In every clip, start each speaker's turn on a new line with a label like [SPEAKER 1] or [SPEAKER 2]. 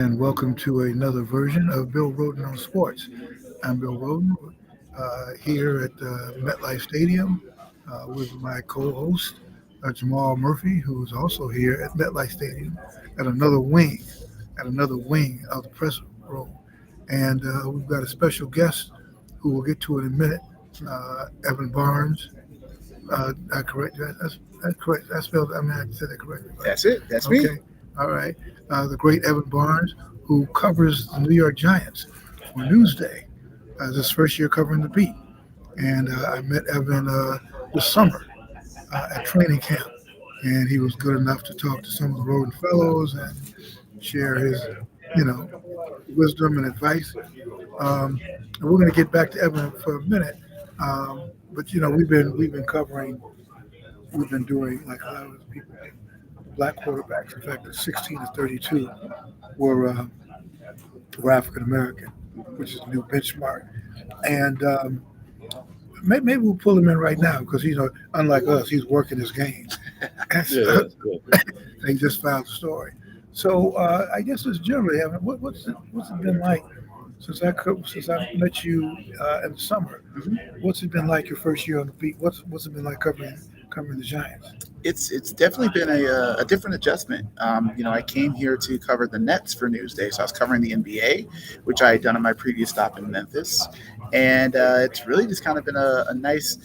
[SPEAKER 1] And welcome to another version of Bill Roden on Sports. I'm Bill Roden here at MetLife Stadium with my co-host Jamal Murphy, who's also here at MetLife Stadium at another wing of the press room. And we've got a special guest who we'll get to in a minute, Evan Barnes. I correct that. That's correct. I spelled. I mean, I said that correctly, right?
[SPEAKER 2] That's it. That's me.
[SPEAKER 1] Okay. All right. The great Evan Barnes, who covers the New York Giants for Newsday. This is his first year covering the beat, and I met Evan this summer at training camp, and he was good enough to talk to some of the Roden fellows and share his, you know, wisdom and advice. And we're going to get back to Evan for a minute, but we've been covering, we've been doing like a lot of people, black quarterbacks. In fact, the 16 to 32 were African American, which is a new benchmark. And maybe we'll pull him in right now because unlike us, he's working his game. And
[SPEAKER 3] Yeah,
[SPEAKER 1] so,
[SPEAKER 3] that's cool.
[SPEAKER 1] he just filed the story. So I guess it's generally, I mean, what's it been like since I met you in the summer? What's it been like your first year on the beat? What's it been like covering the Giants?
[SPEAKER 2] It's definitely been a different adjustment. I came here to cover the Nets for Newsday, so I was covering the NBA, which I had done on my previous stop in Memphis, and it's really just kind of been a nice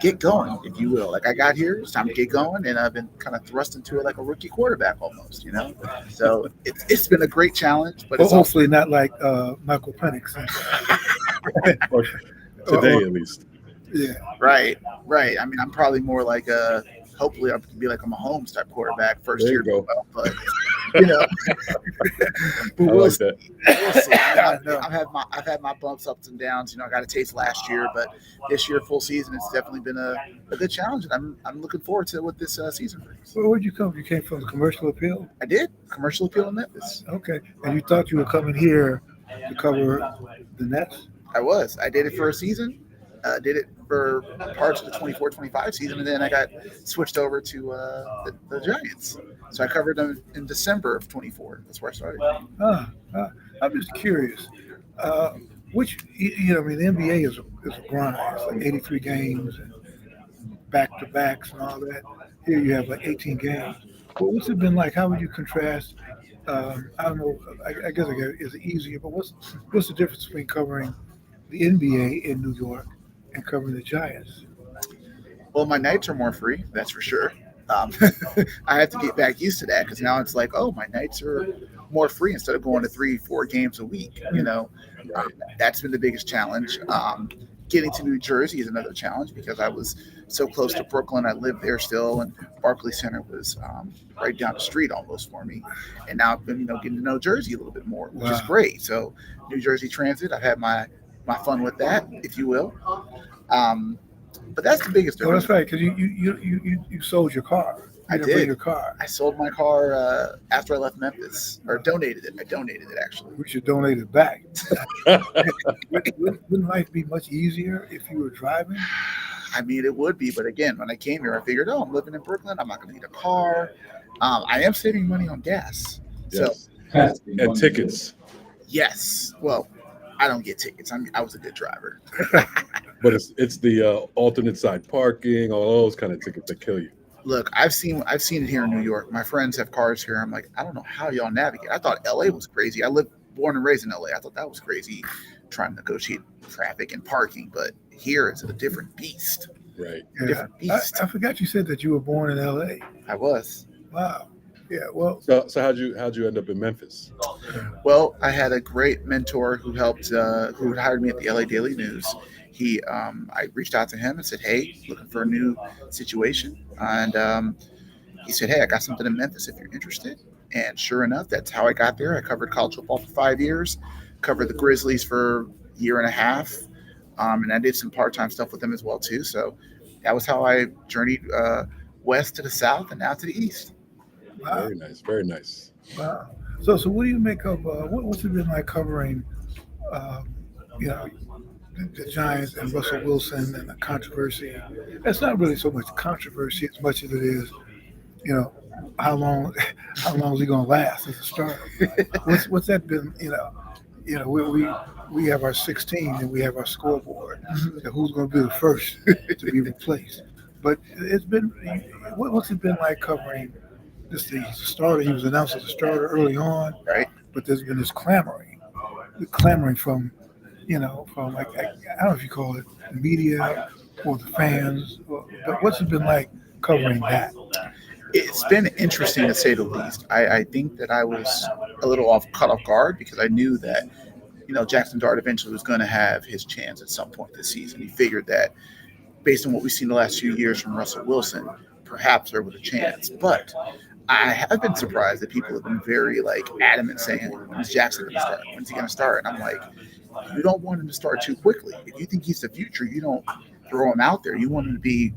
[SPEAKER 2] get going, if you will. Like I got here, it's time to get going, and I've been kind of thrust into it like a rookie quarterback almost. So it's been a great challenge, but
[SPEAKER 1] Well,
[SPEAKER 2] it's also
[SPEAKER 1] hopefully not like Michael Penix.
[SPEAKER 3] Or today, at least.
[SPEAKER 1] Yeah.
[SPEAKER 2] right, right. I mean, I'm probably more like a. Hopefully, I can be like a Mahomes type quarterback first
[SPEAKER 3] There
[SPEAKER 2] year,
[SPEAKER 3] you go.
[SPEAKER 2] but you know, but
[SPEAKER 3] I
[SPEAKER 2] we'll
[SPEAKER 3] like
[SPEAKER 2] see.
[SPEAKER 3] that.
[SPEAKER 2] We'll see.
[SPEAKER 1] I know.
[SPEAKER 2] I've had my bumps, ups and downs. I got a taste last year, but this year, full season, it's definitely been a good challenge, and I'm looking forward to what this season brings.
[SPEAKER 1] Where'd you come? You came from the commercial appeal?
[SPEAKER 2] I did commercial appeal in Memphis.
[SPEAKER 1] Okay. And you thought you were coming here to cover the Nets?
[SPEAKER 2] I did it for a season. Did it for parts of the 24-25 season, and then I got switched over to the Giants. So I covered them in December of 24. That's where I started.
[SPEAKER 1] Ah, I'm just curious. Uh, I mean, the NBA is a grind. It's like 83 games and back to backs and all that. Here you have like 18 games. Well, what's it been like? How would you contrast? I don't know. I guess is it easier? But what's the difference between covering the NBA in New York and covering the Giants?
[SPEAKER 2] Well, my nights are more free, that's for sure. Um, I have to get back used to that because now it's like, oh, my nights are more free instead of going to 3-4 games a week. That's been the biggest challenge. Getting to New Jersey is another challenge because I was so close to Brooklyn. I lived there still, and Barclays Center was right down the street almost for me. And now I've been, getting to know Jersey a little bit more, which is
[SPEAKER 1] Wow.
[SPEAKER 2] great. So New Jersey Transit, I've had my fun with that, if you will. Um, but that's the biggest
[SPEAKER 1] Oh,
[SPEAKER 2] difference.
[SPEAKER 1] that's right. Because you sold your car. You
[SPEAKER 2] I
[SPEAKER 1] didn't bring
[SPEAKER 2] did.
[SPEAKER 1] your car.
[SPEAKER 2] I sold my car after I left Memphis, or donated it. I donated it actually.
[SPEAKER 1] We should donate it back. Wouldn't life be much easier if you were driving?
[SPEAKER 2] I mean, it would be, but again, when I came here, I figured, oh, I'm living in Brooklyn. I'm not going to need a car. I am saving money on gas. So,
[SPEAKER 3] Yes. And tickets.
[SPEAKER 2] yes. Well, I don't get tickets. I was a good driver.
[SPEAKER 3] But it's the alternate side parking, all those kind of tickets that kill you.
[SPEAKER 2] Look, I've seen it here in New York. My friends have cars here. I'm like, I don't know how y'all navigate. I thought LA was crazy. Born and raised in LA. I thought that was crazy trying to negotiate traffic and parking, but here it's a different beast.
[SPEAKER 3] Right.
[SPEAKER 2] A different
[SPEAKER 1] I
[SPEAKER 2] beast.
[SPEAKER 1] forgot you said that you were born in L.A.
[SPEAKER 2] I was.
[SPEAKER 1] Wow. Yeah. Well.
[SPEAKER 3] So how'd you end up in Memphis?
[SPEAKER 2] Well, I had a great mentor who who had hired me at the LA Daily News. I reached out to him and said, "Hey, looking for a new situation," and he said, "Hey, I got something in Memphis if you're interested." And sure enough, that's how I got there. I covered college football for 5 years, covered the Grizzlies for a year and a half, and I did some part-time stuff with them as well too. So that was how I journeyed west to the south and now to the east.
[SPEAKER 1] Wow.
[SPEAKER 3] Very nice. Very nice.
[SPEAKER 1] Wow. So what do you make of what's it been like covering, um, you know, the Giants and Russell Wilson and the controversy? It's not really so much controversy as much as it is, you know, how long how long is he going to last as a starter? What's that been? We have our 16 and we have our scoreboard. So who's going to be the first to be replaced? But it's been what's it been like covering this? He's a starter. He was announced as a starter early on,
[SPEAKER 2] Right?
[SPEAKER 1] but there's been this clamoring from from like I don't know if you call it the media or the fans. But what's it been like covering that?
[SPEAKER 2] It's been interesting to say the least. I think that I was a little caught off guard because I knew that Jackson Dart eventually was going to have his chance at some point this season. He figured that based on what we've seen the last few years from Russell Wilson, perhaps there was a chance. But I have been surprised that people have been very adamant saying, "When's Jackson going to start? When's he going to start?" And I'm like, you don't want him to start too quickly. If you think he's the future, you don't throw him out there. You want him to be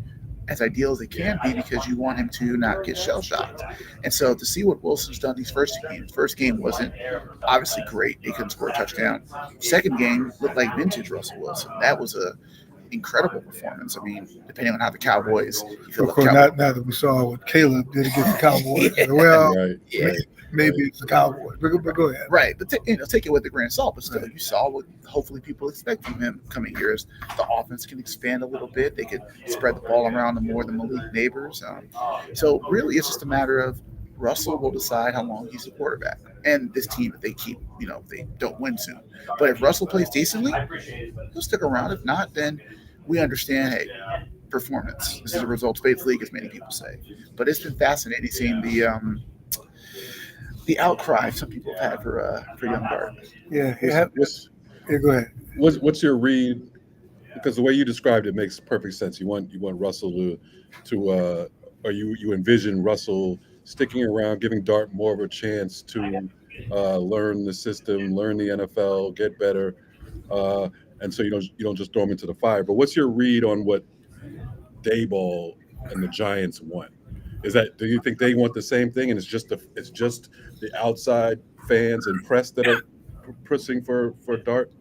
[SPEAKER 2] as ideal as it can be because you want him to not get shell shocked. And so to see what Wilson's done these first two games, first game wasn't obviously great. He couldn't score a touchdown. Second game looked like vintage Russell Wilson. That was a incredible performance. I mean, depending on how the Cowboys, you feel
[SPEAKER 1] Of
[SPEAKER 2] the
[SPEAKER 1] course,
[SPEAKER 2] Cowboys.
[SPEAKER 1] now that we saw what Caleb did against the Cowboys, well,
[SPEAKER 3] Right.
[SPEAKER 2] Yeah,
[SPEAKER 1] maybe it's the Cowboys. But go ahead.
[SPEAKER 2] right, but take it with a grain of salt. But still, you saw what hopefully people expect from him coming here is the offense can expand a little bit. They could spread the ball around to more than Malik neighbors. So really, it's just a matter of Russell will decide how long he's the quarterback, and this team if they keep if they don't win soon. But if Russell plays decently, he'll stick around. If not, then we understand. Hey, performance. This is a results-based league, as many people say. But it's been fascinating seeing the outcry some people have had for young Dart.
[SPEAKER 1] Yeah,
[SPEAKER 3] What's
[SPEAKER 1] yeah,
[SPEAKER 3] what's
[SPEAKER 1] yeah. Go ahead.
[SPEAKER 3] what's your read? Because the way you described it makes perfect sense. You want Russell to or you envision Russell sticking around, giving Dart more of a chance to learn the system, learn the NFL, get better, uh, and so you don't just throw him into the fire. But what's your read on what Dayball and the Giants want? Do you think they want the same thing, and it's just the outside fans and press that are pressing for Dart?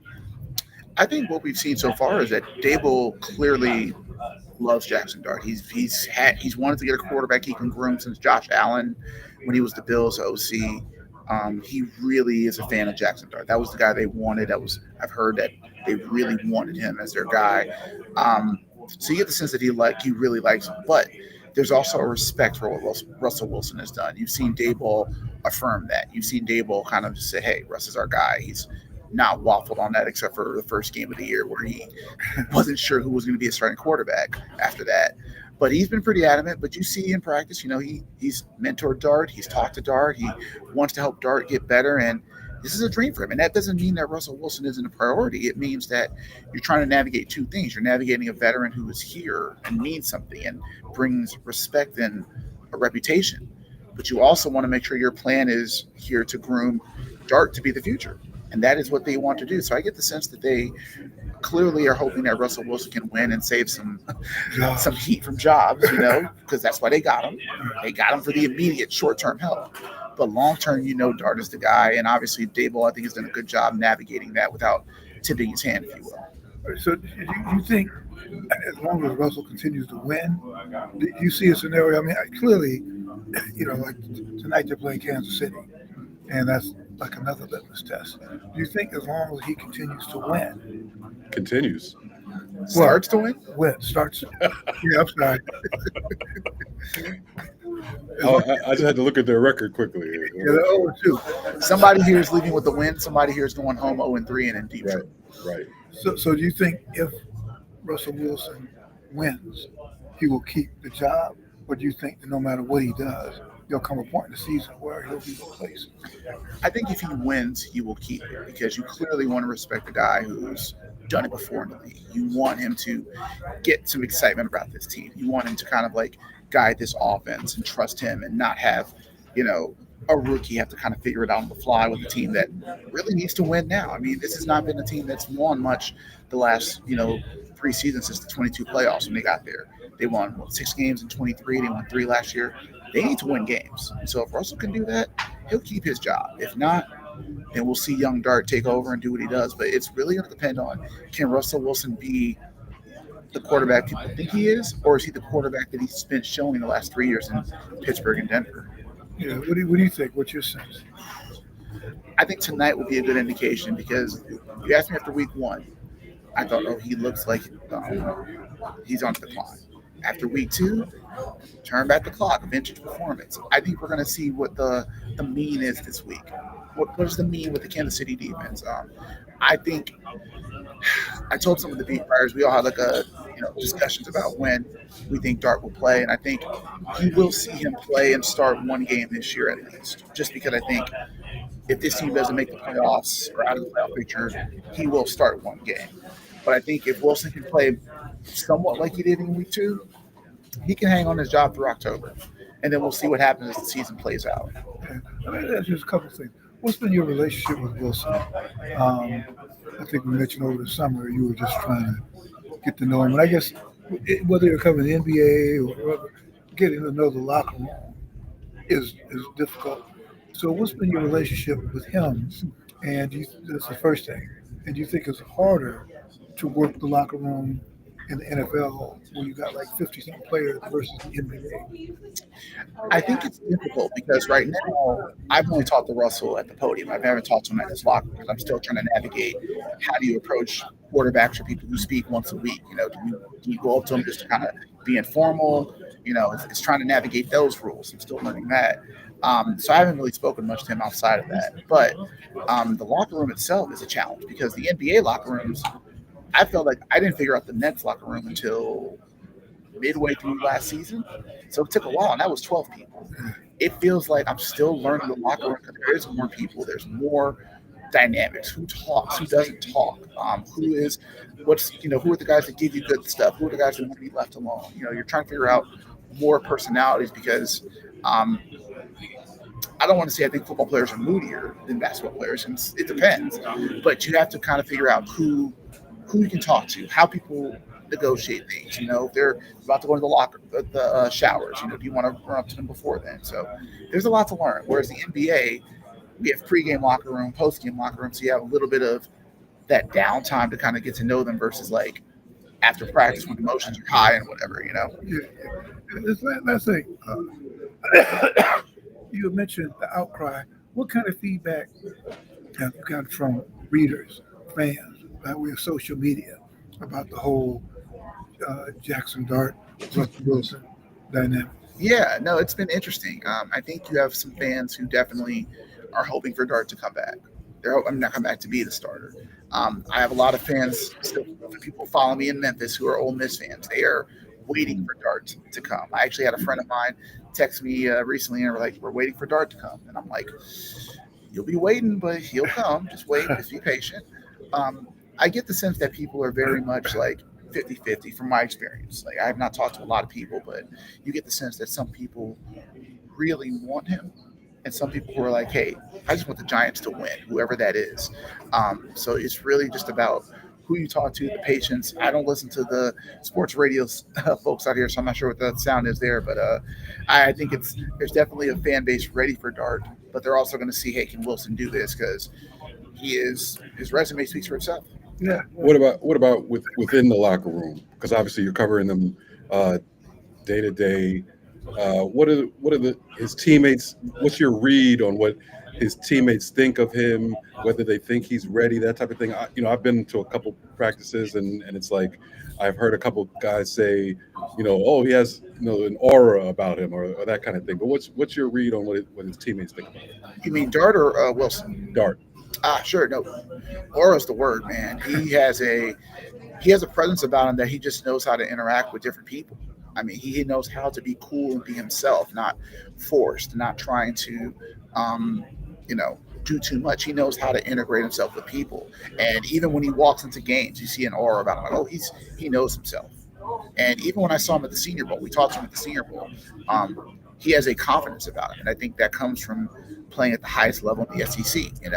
[SPEAKER 2] I think what we've seen so far is that Dable clearly loves Jackson Dart. He's wanted to get a quarterback he can groom since Josh Allen when he was the Bills OC. He really is a fan of Jackson Dart. That was the guy they wanted. I've heard that they really wanted him as their guy. Um, so you get the sense that he really likes him, but there's also a respect for what Russell Wilson has done. You've seen Dayball affirm that. You've seen Dayball kind of just say, "Hey, Russ is our guy." He's not waffled on that except for the first game of the year where he wasn't sure who was going to be a starting quarterback after that. But he's been pretty adamant. But you see in practice, he's mentored Dart. He's talked to Dart. He wants to help Dart get better. And this is a dream for him. And that doesn't mean that Russell Wilson isn't a priority. It means that you're trying to navigate two things. You're navigating a veteran who is here and means something and brings respect and a reputation. But you also want to make sure your plan is here to groom Dart to be the future. And that is what they want to do. So I get the sense that they clearly are hoping that Russell Wilson can win and save some
[SPEAKER 1] Jobs.
[SPEAKER 2] heat from jobs, because that's why they got him. They got him for the immediate short term help. But long term, Dart is the guy, and obviously Dable, I think, has done a good job navigating that without tipping his hand, if you will.
[SPEAKER 1] So do you think as long as Russell continues to win, do you see a scenario? I mean, clearly, like tonight they're playing Kansas City, and that's like another litmus test. Do you think as long as he continues to win,
[SPEAKER 3] Continues.
[SPEAKER 2] Starts to win.
[SPEAKER 1] starts? Yeah, I'm sorry. As long,
[SPEAKER 3] I just had to look at their record quickly.
[SPEAKER 1] yeah, they're 0-2.
[SPEAKER 2] Somebody here is leaving with the win. Somebody here is going home 0-3 and in deep
[SPEAKER 3] Right,
[SPEAKER 2] trouble.
[SPEAKER 3] right.
[SPEAKER 1] So do you think if Russell Wilson wins, he will keep the job, or do you think that no matter what he does, there'll come a point in the season where he'll be replaced?
[SPEAKER 2] I think if he wins, he will keep it because you clearly want to respect the guy who's done it before in the league. You want him to get some excitement about this team. You want him to kind of guide this offense and trust him and not have, a rookie have to kind of figure it out on the fly with a team that really needs to win now. I mean, this has not been a team that's won much the last, 3 seasons since the 22 playoffs when they got there. They won 6 games in 23. They won 3 last year. They need to win games. So if Russell can do that, he'll keep his job. If not, then we'll see young Dart take over and do what he does. But it's really going to depend on, can Russell Wilson be the quarterback people think he is, or is he the quarterback that he's been showing the last 3 years in Pittsburgh and Denver?
[SPEAKER 1] Yeah. What do you think? What's your sense?
[SPEAKER 2] I think tonight will be a good indication because you asked me after week one. I thought, oh, he looks like he's on the decline. After week two, turn back the clock, vintage performance. I think we're going to see what the mean is this week. What is the mean with the Kansas City defense? I think I told some of the beat writers we all had like a discussions about when we think Dart will play, and I think you will see him play and start one game this year at least. Just because I think if this team doesn't make the playoffs or out of the playoff picture, he will start one game. But I think if Wilson can play somewhat like he did in week two, he can hang on his job through October, and then we'll see what happens as the season plays out.
[SPEAKER 1] Okay. I mean, that's just a couple of things. What's been your relationship with Wilson? I think we mentioned over the summer you were just trying to get to know him. And I guess whether you're covering the NBA or whatever, getting to know the locker room is difficult. So, what's been your relationship with him? And that's the first thing. And do you think it's harder to work the locker room in the NFL where you got like 50 something players versus the NBA?
[SPEAKER 2] I think it's difficult because right now I've only talked to Russell at the podium. I haven't talked to him at his locker because I'm still trying to navigate how do you approach quarterbacks or people who speak once a week. Do you go up to them just to kind of be informal? It's trying to navigate those rules. I'm still learning that. So I haven't really spoken much to him outside of that. But the locker room itself is a challenge because the NBA locker rooms, I felt like I didn't figure out the Nets locker room until midway through last season. So it took a while, and that was 12 people. It feels like I'm still learning the locker room because there is more people. There's more dynamics. Who talks? Who doesn't talk? Who are the guys that give you good stuff? Who are the guys that want to be left alone? You're trying to figure out more personalities because I don't want to say I think football players are moodier than basketball players. And it depends, but you have to kind of figure out who you can talk to, how people negotiate things. If they're about to go into the showers, do you want to run up to them before then? So there's a lot to learn. Whereas the NBA, we have pregame locker room, postgame locker room, so you have a little bit of that downtime to kind of get to know them versus like after practice when emotions are high and whatever.
[SPEAKER 1] Yeah. Let's say you mentioned the outcry. What kind of feedback have you got from readers, fans, by way of social media about the whole Jackson Dart, Russell Wilson dynamic?
[SPEAKER 2] Yeah, no, it's been interesting. I think you have some fans who definitely are hoping for Dart to come back. I'm not come back to be the starter. I have a lot of fans, still, people follow me in Memphis who are Ole Miss fans. They are waiting for Dart to come. I actually had a friend of mine text me recently and we're waiting for Dart to come. And I'm like, you'll be waiting, but he'll come. Just wait, just be patient. I get the sense that people are very much like 50-50 from my experience. Like I have not talked to a lot of people, but you get the sense that some people really want him and some people who are like, hey, I just want the Giants to win, whoever that is. So it's really just about who you talk to, the patience. I don't listen to the sports radio folks out here, so I'm not sure what the sound is there. But I think there's definitely a fan base ready for Dart, but they're also going to see, hey, can Wilson do this? Because his resume speaks for itself.
[SPEAKER 1] Yeah.
[SPEAKER 3] What about within the locker room? Because obviously you're covering them day to day. What are his teammates? What's your read on what his teammates think of him? Whether they think he's ready, that type of thing. I've been to a couple practices, and it's like I've heard a couple guys say, oh, he has an aura about him, or that kind of thing. But what's your read on what his teammates think about him?
[SPEAKER 2] You mean Dart or Wilson?
[SPEAKER 3] Dart.
[SPEAKER 2] Sure. No, aura's the word, man. He has a presence about him that he just knows how to interact with different people. I mean, he knows how to be cool and be himself, not forced, not trying to, do too much. He knows how to integrate himself with people. And even when he walks into games, you see an aura about him. Like, oh, he knows himself. And even when I saw him at the Senior Bowl, we talked to him at the Senior Bowl. He has a confidence about him, and I think that comes from playing at the highest level in the SEC. You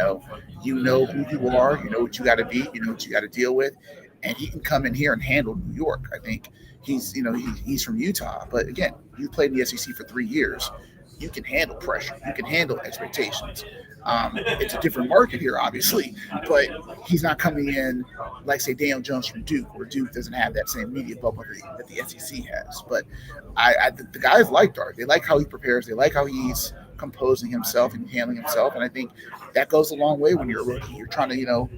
[SPEAKER 2] know who you are, you know what you got to be, you know what you got to deal with, and he can come in here and handle New York. I think he's from Utah, but again, you played in the SEC for 3 years. you can handle pressure, you can handle expectations. It's a different market here, obviously, but he's not coming in like, say, Daniel Jones from Duke, where Duke doesn't have that same media bubble that the SEC has. But the guys like Dart. They like how he prepares. They like how he's composing himself and handling himself. And I think that goes a long way when you're a rookie. You're trying to,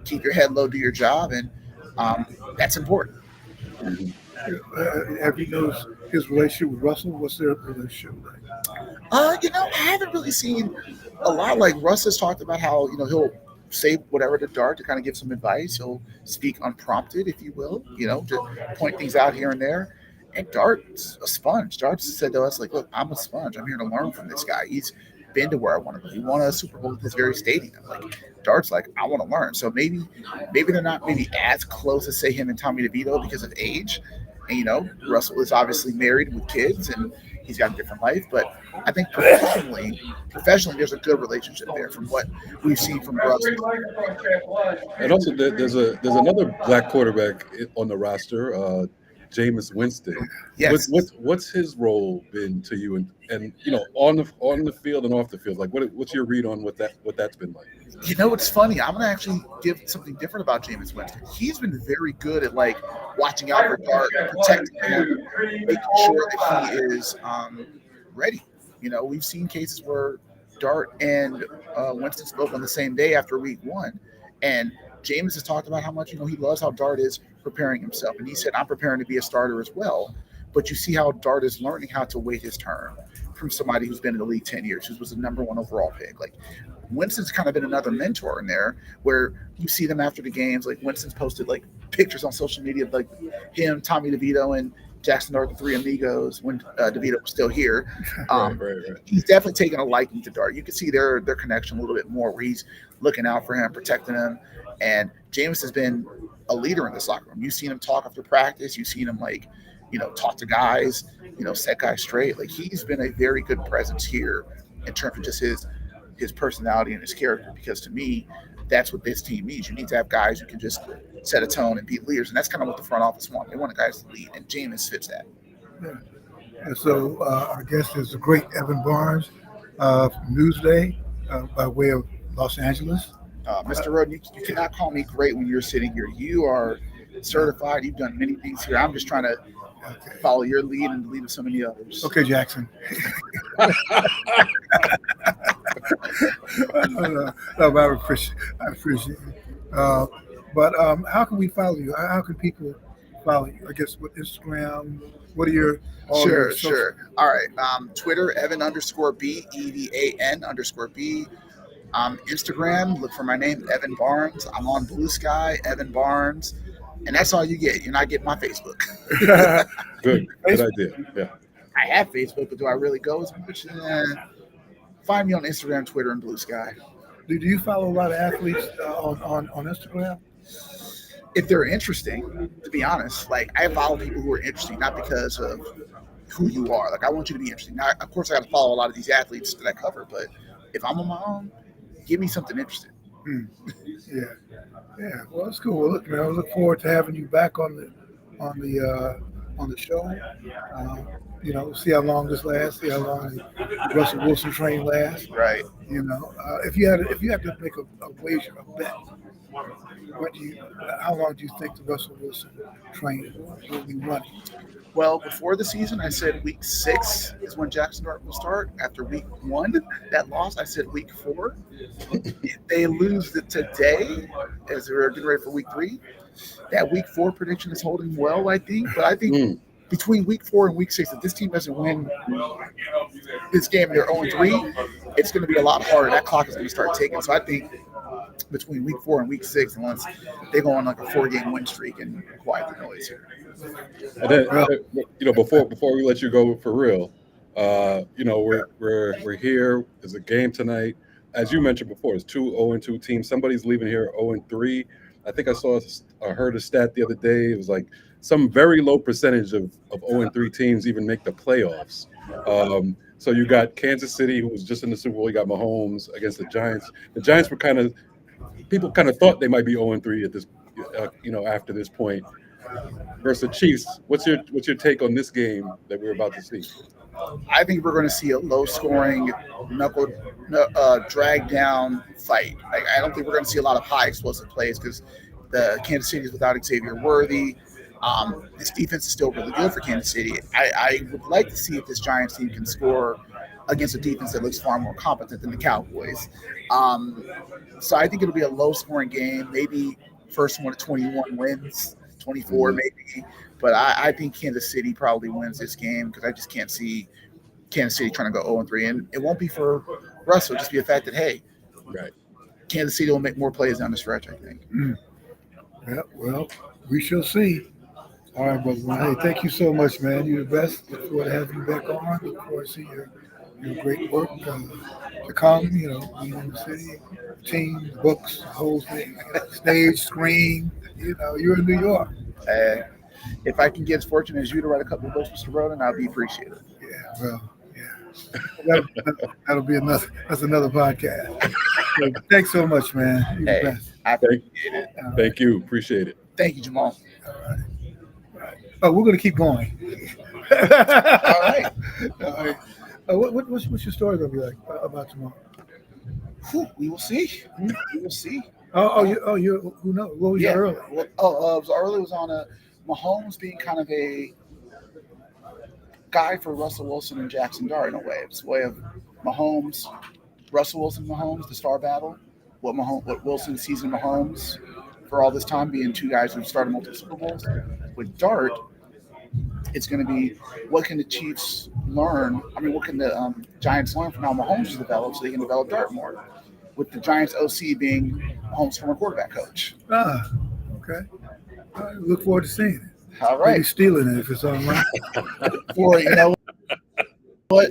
[SPEAKER 2] keep your head low, do your job, and um, that's important.
[SPEAKER 3] Mhm.
[SPEAKER 1] Have you noticed his relationship with Russell? What's their relationship like?
[SPEAKER 2] I haven't really seen a lot. Like Russ has talked about how he'll say whatever to Dart to kind of give some advice. He'll speak unprompted, if you will, to point things out here and there. And Dart's a sponge. Dart said to us, like, "Look, I'm a sponge. I'm here to learn from this guy. He's been to where I want to go. He won a Super Bowl at this very stadium. Like, Dart's like, I want to learn. So maybe they're not maybe as close as say him and Tommy DeVito because of age. And Russell is obviously married with kids and he's got a different life. But I think professionally, there's a good relationship there from what we've seen from Russell.
[SPEAKER 3] And also, there's another black quarterback on the roster, Jameis Winston.
[SPEAKER 2] Yes.
[SPEAKER 3] What's his role been to you, and on the field and off the field? Like, what's your read on what that's been like?
[SPEAKER 2] It's funny. I'm gonna actually give something different about Jameis Winston. He's been very good at like watching out for Dart, protecting him, making sure that he is ready. We've seen cases where Dart and Winston spoke on the same day after week one, and Jameis has talked about how much he loves how Dart is preparing himself, and he said, "I'm preparing to be a starter as well." But you see how Dart is learning how to wait his turn from somebody who's been in the league 10 years, who was the number one overall pick. Like Winston's kind of been another mentor in there where you see them after the games. Like Winston's posted like pictures on social media of like him, Tommy DeVito, and Jackson Dart, the three amigos when DeVito was still here.
[SPEAKER 3] Right.
[SPEAKER 2] He's definitely taken a liking to Dart. You can see their connection a little bit more where he's looking out for him, protecting him. And James has been a leader in this locker room. You've seen him talk after practice. You've seen him talk to guys, set guys straight. Like he's been a very good presence here in terms of just his personality and his character. Because to me, that's what this team needs. You need to have guys who can just set a tone and be leaders, and that's kind of what the front office want. They want guys to lead, and Jameis fits that.
[SPEAKER 1] Yeah. And so our guest is the great Evan Barnes from Newsday by way of Los Angeles.
[SPEAKER 2] Mr. Roden, you cannot call me great when you're sitting here. You are certified. You've done many things here. I'm just trying to follow your lead and the lead of so many others.
[SPEAKER 1] Okay, Jackson. No, but I appreciate it. But how can we follow you? How can people follow you? I guess with Instagram. What are your
[SPEAKER 2] Sure. All right. Twitter, Evan_B, EVAN_B. Instagram, look for my name, Evan Barnes. I'm on Blue Sky, Evan Barnes. And that's all you get. You're not getting my Facebook.
[SPEAKER 3] Good idea. Yeah.
[SPEAKER 2] I have Facebook, but do I really go as much? Find me on Instagram, Twitter, and Blue Sky.
[SPEAKER 1] Do you follow a lot of athletes on Instagram?
[SPEAKER 2] If they're interesting, to be honest, like I follow people who are interesting, not because of who you are. Like I want you to be interesting. Now, of course, I got to follow a lot of these athletes that I cover, but if I'm on my own, give me something interesting.
[SPEAKER 1] Yeah. Well, that's cool. Well, look, man, I look forward to having you back on the show. See how long this lasts. See how long the Russell Wilson train lasts.
[SPEAKER 2] Right.
[SPEAKER 1] If you had to make a wager, a bet, how long do you think the Russell Wilson train will be running?
[SPEAKER 2] Well, before the season, I said week 6 is when Jackson Dart will start. After week 1, that loss, I said week 4. If they lose today, as we're getting ready for week 3, that week 4 prediction is holding well, I think. But I think between week 4 and week 6, if this team doesn't win this game, they're 0-3, it's going to be a lot harder. That clock is going to start ticking. So I think between week 4 and week 6, and once they go on like a 4-game win streak and quiet the noise here.
[SPEAKER 3] And then, before we let you go for real, we're here. There's a game tonight. As you mentioned before, it's 2 0-2 teams. Somebody's leaving here 0-3. I think I heard a stat the other day. It was like some very low percentage of 0-3 teams even make the playoffs. So you got Kansas City, who was just in the Super Bowl. You got Mahomes against the Giants. The Giants were people thought they might be 0-3 at this, after this point. Versus the Chiefs, what's your take on this game that we're about to see?
[SPEAKER 2] I think we're going to see a low scoring, knuckle, drag down fight. Like, I don't think we're going to see a lot of high explosive plays because the Kansas City is without Xavier Worthy. This defense is still really good for Kansas City. I would like to see if this Giants team can score against a defense that looks far more competent than the Cowboys. Um, so I think it'll be a low scoring game, maybe first one to 21 wins, 24
[SPEAKER 3] Mhm.
[SPEAKER 2] maybe. But I think Kansas City probably wins this game because I just can't see Kansas City trying to go 0-3. And it won't be for Russell, just be the fact that, hey,
[SPEAKER 3] Right.
[SPEAKER 2] Kansas City will make more plays down the stretch, I think.
[SPEAKER 1] Mm. Yeah, well, we shall see. All right, brother. Well, hey, thank you so much, man. You're the best. Look forward to having you back on. Look forward to see your great work to come. Being in the city, team, books, the whole thing, stage, screen. You're in New York.
[SPEAKER 2] Uh, if I can get as fortunate as you to write a couple of books, Mr. Roden, I'll be appreciated.
[SPEAKER 1] Yeah, well, yeah. That'll be another. That's another podcast. So, thanks so much, man. You're the
[SPEAKER 2] Hey,
[SPEAKER 1] best.
[SPEAKER 2] I
[SPEAKER 3] Thank,
[SPEAKER 2] appreciate it.
[SPEAKER 1] All right,
[SPEAKER 3] thank you. Appreciate it.
[SPEAKER 2] Thank you, Jamal.
[SPEAKER 1] all right, all right. Oh, we're gonna keep going.
[SPEAKER 2] All right.
[SPEAKER 1] All right. What's your story gonna be like about tomorrow?
[SPEAKER 2] Whew, we will see.
[SPEAKER 1] Hmm?
[SPEAKER 2] We will see.
[SPEAKER 1] You. Who knows? What was your
[SPEAKER 2] Yeah.
[SPEAKER 1] early?
[SPEAKER 2] Well, so early was on a Mahomes being kind of a guy for Russell Wilson and Jackson Dart in a way. It's a way of Mahomes, Russell Wilson, Mahomes, the star battle. What Wilson sees in Mahomes for all this time, being two guys who've started multiple Super Bowls. With Dart, it's going to be what can the Chiefs learn? I mean, what can the Giants learn from how Mahomes has developed so they can develop Dart more? With the Giants OC being Mahomes' former quarterback coach.
[SPEAKER 1] Ah, okay. All right, look forward to seeing it.
[SPEAKER 2] All
[SPEAKER 1] Maybe
[SPEAKER 2] right.
[SPEAKER 1] stealing it if it's online.
[SPEAKER 2] For what?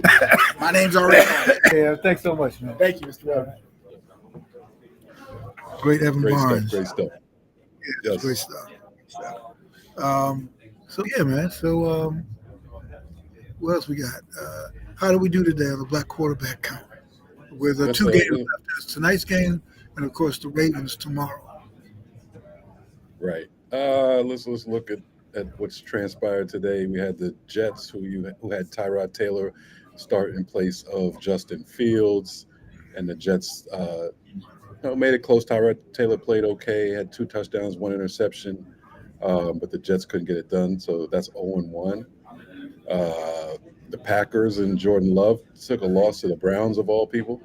[SPEAKER 2] My name's already on it.
[SPEAKER 1] Yeah, thanks so much, man.
[SPEAKER 2] Thank you, Mr. Roden.
[SPEAKER 1] Great Evan
[SPEAKER 3] Great stuff.
[SPEAKER 1] Barnes.
[SPEAKER 3] Great stuff.
[SPEAKER 1] Yeah,
[SPEAKER 3] Yes.
[SPEAKER 1] great stuff. So yeah, man. So what else we got? How do we do today on the black quarterback count? With
[SPEAKER 3] That's
[SPEAKER 1] two games left, there's tonight's game, and of course the Ravens tomorrow.
[SPEAKER 3] right. Let's look at what's transpired today. We had the Jets who had Tyrod Taylor start in place of Justin Fields, and the Jets made it close. Tyrod Taylor played okay, had 2 touchdowns, 1 interception, but the Jets couldn't get it done. So that's 0-1. The Packers and Jordan Love took a loss to the Browns of all people.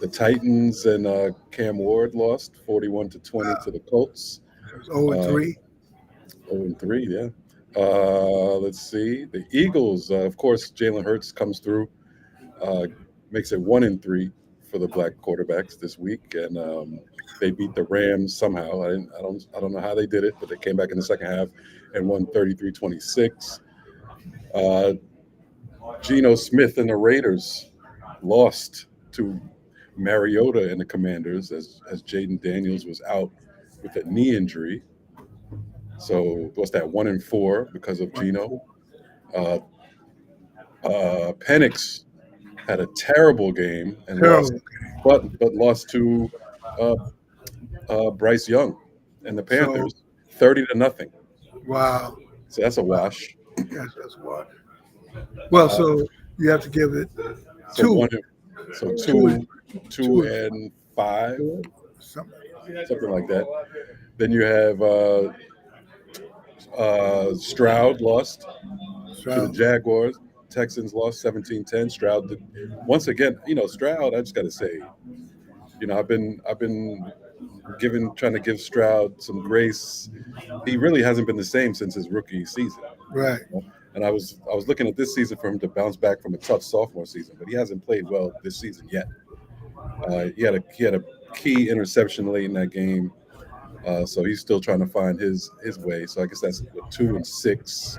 [SPEAKER 3] The Titans and Cam Ward lost 41-20 to the Colts.
[SPEAKER 1] It was 0 and
[SPEAKER 3] Uh,
[SPEAKER 1] 3.
[SPEAKER 3] 0-3, yeah. Let's see. The Eagles, of course, Jalen Hurts comes through, uh, makes it 1-3 for the black quarterbacks this week, and they beat the Rams somehow. I don't know how they did it, but they came back in the second half and won 33-26. Geno Smith and the Raiders lost to Mariota and the Commanders as Jaden Daniels was out with a knee injury. So what's that? 1-4 because of Geno. Uh, Penix had a terrible game and lost,
[SPEAKER 1] Terrible.
[SPEAKER 3] but lost to uh, Bryce Young and the
[SPEAKER 1] So
[SPEAKER 3] Panthers 30-0.
[SPEAKER 1] wow,
[SPEAKER 3] So that's a wash.
[SPEAKER 1] yes, that's what. Well,
[SPEAKER 3] Uh,
[SPEAKER 1] so you have to give it
[SPEAKER 3] so
[SPEAKER 1] two,
[SPEAKER 3] one, so
[SPEAKER 1] two,
[SPEAKER 3] two
[SPEAKER 1] two,
[SPEAKER 3] and 5,
[SPEAKER 1] something.
[SPEAKER 3] something like that. Then you have Stroud lost to the
[SPEAKER 1] So
[SPEAKER 3] Jaguars. Texans lost 17-10. Stroud did once again. Stroud. I just got to say, I've been trying to give Stroud some grace. He really hasn't been the same since his rookie season.
[SPEAKER 1] right,
[SPEAKER 3] And I was looking at this season for him to bounce back from a tough sophomore season, but he hasn't played well this season yet. He had a key interception late in that game, so he's still trying to find his way. So I guess that's 2-6.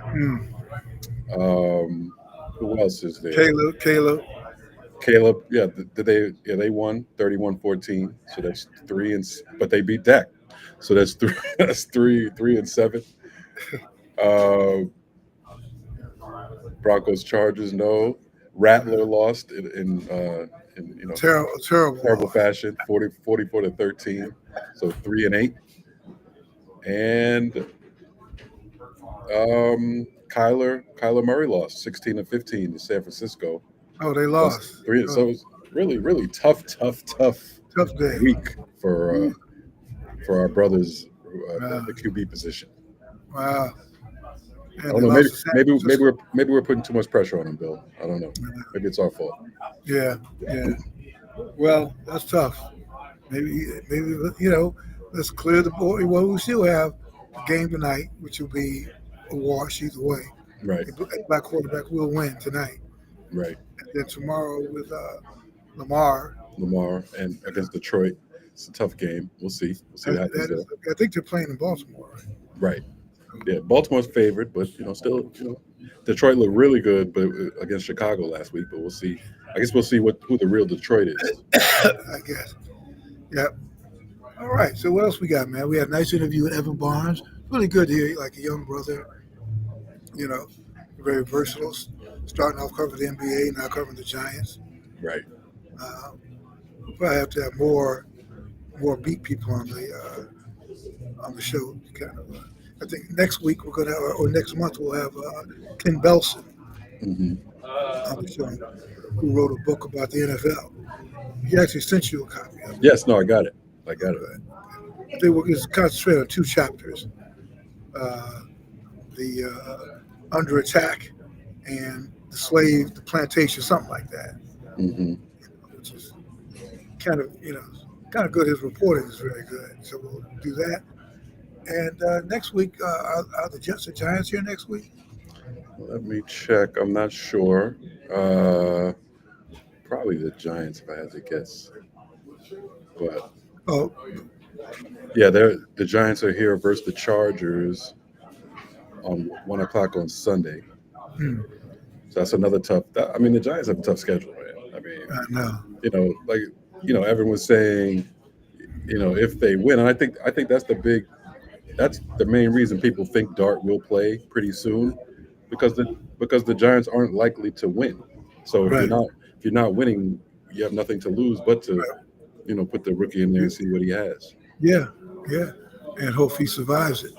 [SPEAKER 1] mm.
[SPEAKER 3] Who else is there?
[SPEAKER 1] Caleb,
[SPEAKER 3] Caleb, yeah, they won 31-14. So that's but they beat Dak. So that's three that's 3-7. Uh, Broncos Chargers, no. Rattler lost in terrible
[SPEAKER 1] terrible.
[SPEAKER 3] fashion, 44-13. So 3-8. And Kyler Murray lost 16-15 to San Francisco.
[SPEAKER 1] Oh, they
[SPEAKER 3] That's
[SPEAKER 1] lost.
[SPEAKER 3] three. So
[SPEAKER 1] Oh,
[SPEAKER 3] it was really tough
[SPEAKER 1] tough day.
[SPEAKER 3] week
[SPEAKER 1] Woo.
[SPEAKER 3] for our brothers at
[SPEAKER 1] Wow.
[SPEAKER 3] the QB position.
[SPEAKER 1] Wow.
[SPEAKER 3] I
[SPEAKER 1] And
[SPEAKER 3] don't
[SPEAKER 1] they
[SPEAKER 3] know.
[SPEAKER 1] lost to San Francisco.
[SPEAKER 3] Maybe we're putting too much pressure on him, Bill. I don't know. Maybe it's our fault.
[SPEAKER 1] Yeah, yeah. Well, that's tough. Maybe let's clear the board. Well, we still have the game tonight, which will be a wash either way.
[SPEAKER 3] Right,
[SPEAKER 1] A black quarterback will win tonight,
[SPEAKER 3] right.
[SPEAKER 1] and then tomorrow with Lamar.
[SPEAKER 3] Lamar and against Detroit, it's a tough game. We'll see. We'll see what happens
[SPEAKER 1] That
[SPEAKER 3] there.
[SPEAKER 1] is, I think they're playing in Baltimore, right?
[SPEAKER 3] Right. Yeah, Baltimore's favored, but still, Detroit looked really good, but against Chicago last week. But we'll see. I guess we'll see who the real Detroit is.
[SPEAKER 1] I guess. Yeah. All right. So what else we got, man? We had a nice interview with Evan Barnes. Really good to hear, like a young brother. You know, very versatile. Starting off covering the NBA, now covering the Giants.
[SPEAKER 3] Right.
[SPEAKER 1] We'll probably have to have more beat people on the show. Kind of. I think next week we're gonna have, or next month we'll have Ken Belson
[SPEAKER 3] Hmm.
[SPEAKER 1] on the show, who wrote a book about the NFL. He actually sent you a copy of it.
[SPEAKER 3] Yes. No. I got it. I got it.
[SPEAKER 1] They were just concentrated on two chapters: uh, the under attack and the plantation, something like that.
[SPEAKER 3] Hmm.
[SPEAKER 1] Which is kind of kind of good. His reporting is very good, so we'll do that. And next week, are the Jets and Giants here next week?
[SPEAKER 3] Let me check. I'm not sure. Uh, Probably the Giants, if I had to guess. But
[SPEAKER 1] Oh,
[SPEAKER 3] yeah, the Giants are here versus the Chargers on 1 o'clock on Sunday.
[SPEAKER 1] hmm,
[SPEAKER 3] So that's another tough. I mean, the Giants have a tough schedule, man. I mean,
[SPEAKER 1] I know.
[SPEAKER 3] like everyone was saying, if they win, and I think that's the main reason people think Dart will play pretty soon, because the Giants aren't likely to win. So
[SPEAKER 1] Right,
[SPEAKER 3] if you're not winning, you have nothing to lose but to
[SPEAKER 1] right.
[SPEAKER 3] put the rookie in there and see what he has.
[SPEAKER 1] Yeah, yeah, and hope he survives it.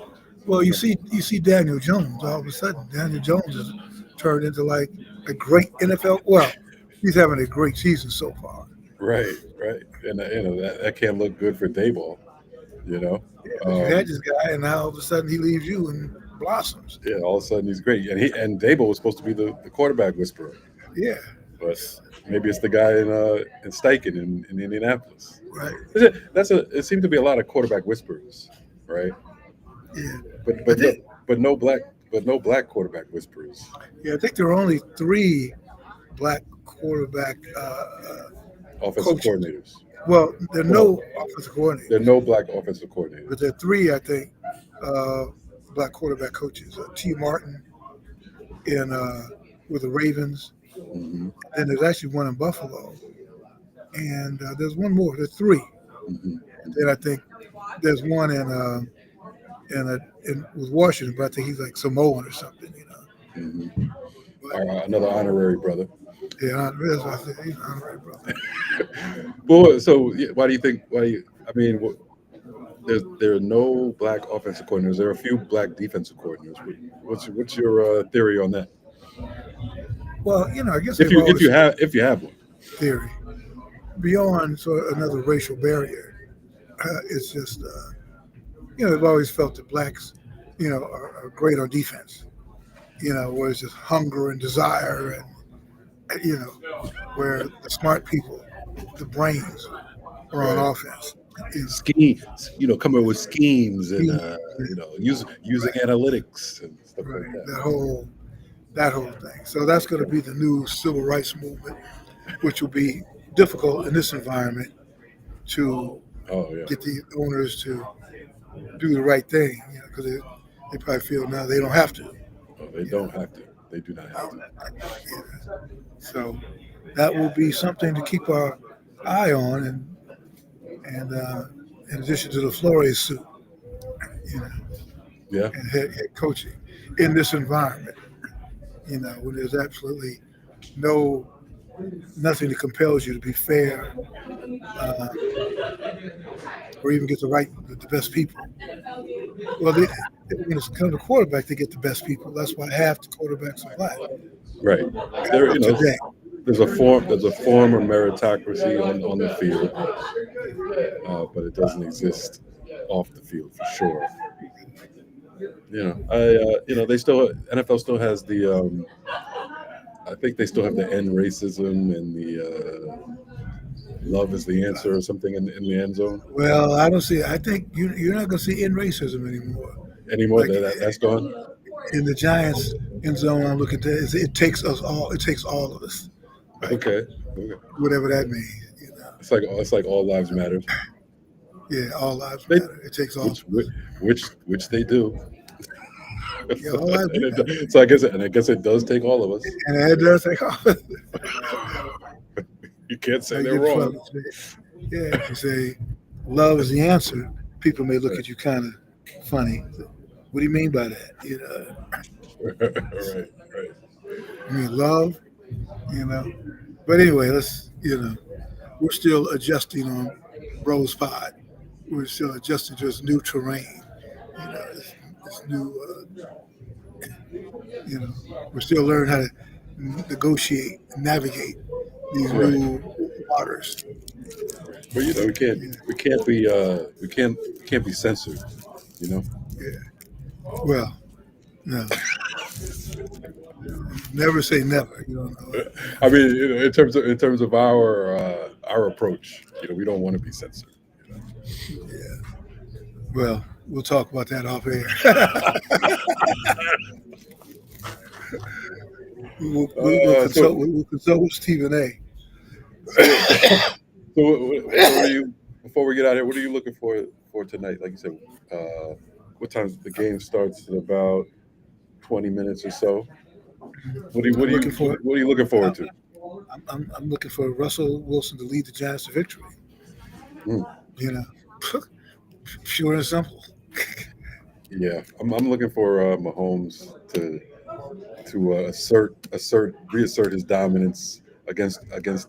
[SPEAKER 1] Well, you see Daniel Jones. All of a sudden, Daniel Jones has turned into like a great NFL. Well, he's having a great season so far.
[SPEAKER 3] Right, right, and that can't look good for Dayball. You know,
[SPEAKER 1] Yeah, because you had
[SPEAKER 3] um,
[SPEAKER 1] this guy, and now all of a sudden he leaves you and blossoms.
[SPEAKER 3] yeah, all of a sudden he's great, and Dayball was supposed to be the quarterback whisperer,
[SPEAKER 1] Yeah,
[SPEAKER 3] but maybe it's the guy in Steichen in Indianapolis.
[SPEAKER 1] right.
[SPEAKER 3] It seemed to be a lot of quarterback whisperers, right?
[SPEAKER 1] Yeah,
[SPEAKER 3] But
[SPEAKER 1] I
[SPEAKER 3] but no
[SPEAKER 1] think.
[SPEAKER 3] but no black but no black quarterback whisperers.
[SPEAKER 1] Yeah, I think there are only three black quarterback
[SPEAKER 3] Offensive
[SPEAKER 1] coaches.
[SPEAKER 3] coordinators.
[SPEAKER 1] Well, there are
[SPEAKER 3] Well,
[SPEAKER 1] no offensive
[SPEAKER 3] there are
[SPEAKER 1] coordinators,
[SPEAKER 3] no black offensive
[SPEAKER 1] but
[SPEAKER 3] coordinators.
[SPEAKER 1] there are three, I think, uh, black quarterback coaches. T. Martin in with the Ravens.
[SPEAKER 3] Hmm.
[SPEAKER 1] Then there's actually one in Buffalo, and there's one more. There's three.
[SPEAKER 3] Hmm.
[SPEAKER 1] And then I think there's one in with Washington, but I think he's like Samoan or something.
[SPEAKER 3] Hmm.
[SPEAKER 1] But
[SPEAKER 3] Another honorary brother.
[SPEAKER 1] yeah, that's why I said he's an honorary brother.
[SPEAKER 3] Well, so yeah, why do you think? I mean, there are no black offensive coordinators. There are a few black defensive coordinators. What's your theory on that?
[SPEAKER 1] Well, I guess
[SPEAKER 3] If
[SPEAKER 1] they've
[SPEAKER 3] you if
[SPEAKER 1] always
[SPEAKER 3] you
[SPEAKER 1] had
[SPEAKER 3] have if you have one,
[SPEAKER 1] theory beyond sort of another racial barrier. It's just they've always felt that blacks, are great on defense. Where it's just hunger and desire, and where the smart people, the brains, are on
[SPEAKER 3] right?
[SPEAKER 1] offense. You know,
[SPEAKER 3] Scheme, come up with schemes and
[SPEAKER 1] he,
[SPEAKER 3] using
[SPEAKER 1] right,
[SPEAKER 3] analytics and stuff like
[SPEAKER 1] right,
[SPEAKER 3] that.
[SPEAKER 1] that whole thing. So that's going to be the new civil rights movement, which will be difficult in this environment to
[SPEAKER 3] Oh yeah.
[SPEAKER 1] get the owners to do the right thing, because they probably feel now they don't have to.
[SPEAKER 3] Oh, they
[SPEAKER 1] You know,
[SPEAKER 3] don't have to. They do not have to.
[SPEAKER 1] yeah. So that will be something to keep our eye on, and in addition to the Flores suit, you know,
[SPEAKER 3] Yeah.
[SPEAKER 1] and head coaching in this environment, when there's absolutely no nothing that compels you to be fair, uh, or even get the best people. Well, when it's come to quarterback, they get the best people. That's why half the quarterbacks are black
[SPEAKER 3] Right. There,
[SPEAKER 1] today.
[SPEAKER 3] there's a form of meritocracy on the field, but it doesn't exist off the field for sure. They still NFL still has the I think they still have the end racism and the love is the answer or something in the end zone
[SPEAKER 1] Well, I don't see. I think you're not going to see in racism anymore.
[SPEAKER 3] anymore.
[SPEAKER 1] Like
[SPEAKER 3] That's gone.
[SPEAKER 1] in the Giants end zone, I look at that. It takes us all. It takes all of us. Like
[SPEAKER 3] Okay. Okay.
[SPEAKER 1] whatever that means.
[SPEAKER 3] It's like all lives matter.
[SPEAKER 1] Yeah, all lives
[SPEAKER 3] They
[SPEAKER 1] matter. It takes all.
[SPEAKER 3] which they do.
[SPEAKER 1] Yeah, all lives do matter.
[SPEAKER 3] So I guess it does take all of us.
[SPEAKER 1] And it does take all.
[SPEAKER 3] You can't say
[SPEAKER 1] I
[SPEAKER 3] they're
[SPEAKER 1] get
[SPEAKER 3] wrong.
[SPEAKER 1] fun. Yeah, if you say love is the answer, people may look at you kind of funny. What do you mean by that?
[SPEAKER 3] Right, right.
[SPEAKER 1] You mean love? But anyway, we're still adjusting on Bros Pod. We're still adjusting to this new terrain. This new. We're still learning how to negotiate, and navigate these
[SPEAKER 3] Right.
[SPEAKER 1] new waters.
[SPEAKER 3] But
[SPEAKER 1] Yeah,
[SPEAKER 3] we can't be censored. You know.
[SPEAKER 1] yeah. Well, no, never say never. You don't know.
[SPEAKER 3] I mean, in terms of our approach, we don't want to be censored.
[SPEAKER 1] Yeah. Well, we'll talk about that off air. We'll
[SPEAKER 3] Uh,
[SPEAKER 1] consult.
[SPEAKER 3] so
[SPEAKER 1] We'll consult with Stephen A.
[SPEAKER 3] so what are you before we get out here? What are you looking for tonight? Like you said, what time the game starts in about 20 minutes or so. What do you what
[SPEAKER 1] I'm
[SPEAKER 3] do you
[SPEAKER 1] looking for.
[SPEAKER 3] what are you looking forward to?
[SPEAKER 1] I'm looking for Russell Wilson to lead the Giants to victory.
[SPEAKER 3] Hmm.
[SPEAKER 1] You know, pure and simple.
[SPEAKER 3] Yeah, I'm looking for Mahomes to reassert his dominance against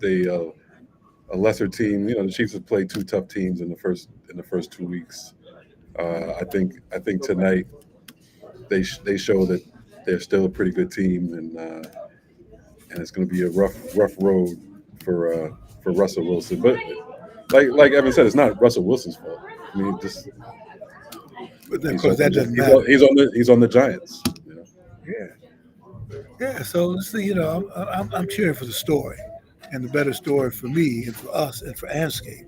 [SPEAKER 3] a lesser team. The Chiefs have played two tough teams in the first 2 weeks. I think tonight they show that they're still a pretty good team, and it's going to be a rough road for Russell Wilson. But like Evan said, it's not Russell Wilson's fault. I mean, just
[SPEAKER 1] But of
[SPEAKER 3] he's
[SPEAKER 1] course,
[SPEAKER 3] on
[SPEAKER 1] that
[SPEAKER 3] the
[SPEAKER 1] doesn't
[SPEAKER 3] he's
[SPEAKER 1] matter.
[SPEAKER 3] on, he's on the he's on the Giants.
[SPEAKER 1] Yeah, yeah. So let's see. I'm cheering for the story, and the better story for me and for us and for Anscape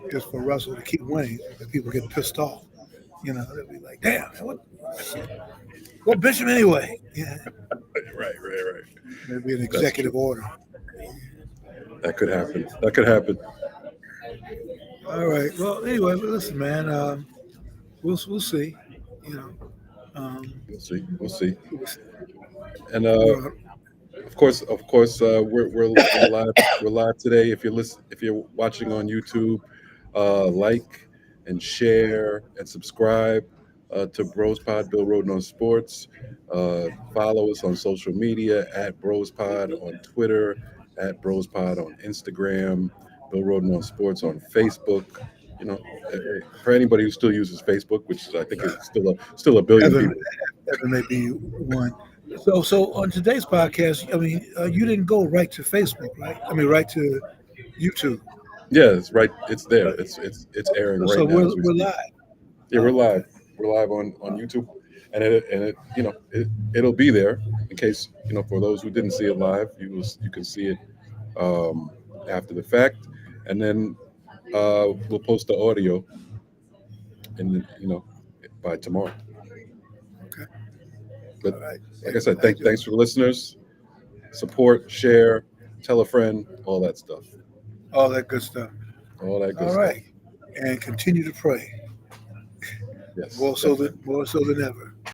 [SPEAKER 1] is for Russell to keep winning. That people get pissed off. They'll be like, "Damn, man, what bitch him anyway?" Yeah,
[SPEAKER 3] Right.
[SPEAKER 1] maybe an
[SPEAKER 3] That's true.
[SPEAKER 1] executive order.
[SPEAKER 3] That could happen. That could happen.
[SPEAKER 1] All right. Well, anyway, but listen, man. We'll see. You know, um,
[SPEAKER 3] We'll see. We'll see.
[SPEAKER 1] we'll see.
[SPEAKER 3] And
[SPEAKER 1] Well,
[SPEAKER 3] of course, we're live. We're live today. If you're watching on YouTube, like and share and subscribe to Bros Pod, Bill Roden on Sports. Follow us on social media at Bros Pod on Twitter, at Bros Pod on Instagram, Bill Roden on Sports on Facebook. You know, for anybody who still uses Facebook, which I think is still a billion
[SPEAKER 1] Evan,
[SPEAKER 3] people.
[SPEAKER 1] Evan may be one. So on today's podcast, I mean, you didn't go right to Facebook, right? I mean, right to YouTube.
[SPEAKER 3] Yeah, it's right. It's there. It's airing
[SPEAKER 1] So
[SPEAKER 3] right now
[SPEAKER 1] we're
[SPEAKER 3] as we
[SPEAKER 1] we're
[SPEAKER 3] speak.
[SPEAKER 1] live.
[SPEAKER 3] Yeah, we're
[SPEAKER 1] Oh, okay.
[SPEAKER 3] live. We're live on YouTube, and it'll be there in case for those who didn't see it live, you can see it um, after the fact, and then we'll post the audio and by tomorrow.
[SPEAKER 1] Okay.
[SPEAKER 3] But
[SPEAKER 1] All right.
[SPEAKER 3] like I
[SPEAKER 1] Hey,
[SPEAKER 3] said,
[SPEAKER 1] how you
[SPEAKER 3] thanks
[SPEAKER 1] doing?
[SPEAKER 3] for the listeners. Support, share, tell a friend, all that stuff,
[SPEAKER 1] All that good stuff.
[SPEAKER 3] all that good
[SPEAKER 1] All
[SPEAKER 3] stuff.
[SPEAKER 1] right. And continue to pray
[SPEAKER 3] Yes, definitely.
[SPEAKER 1] more so than ever.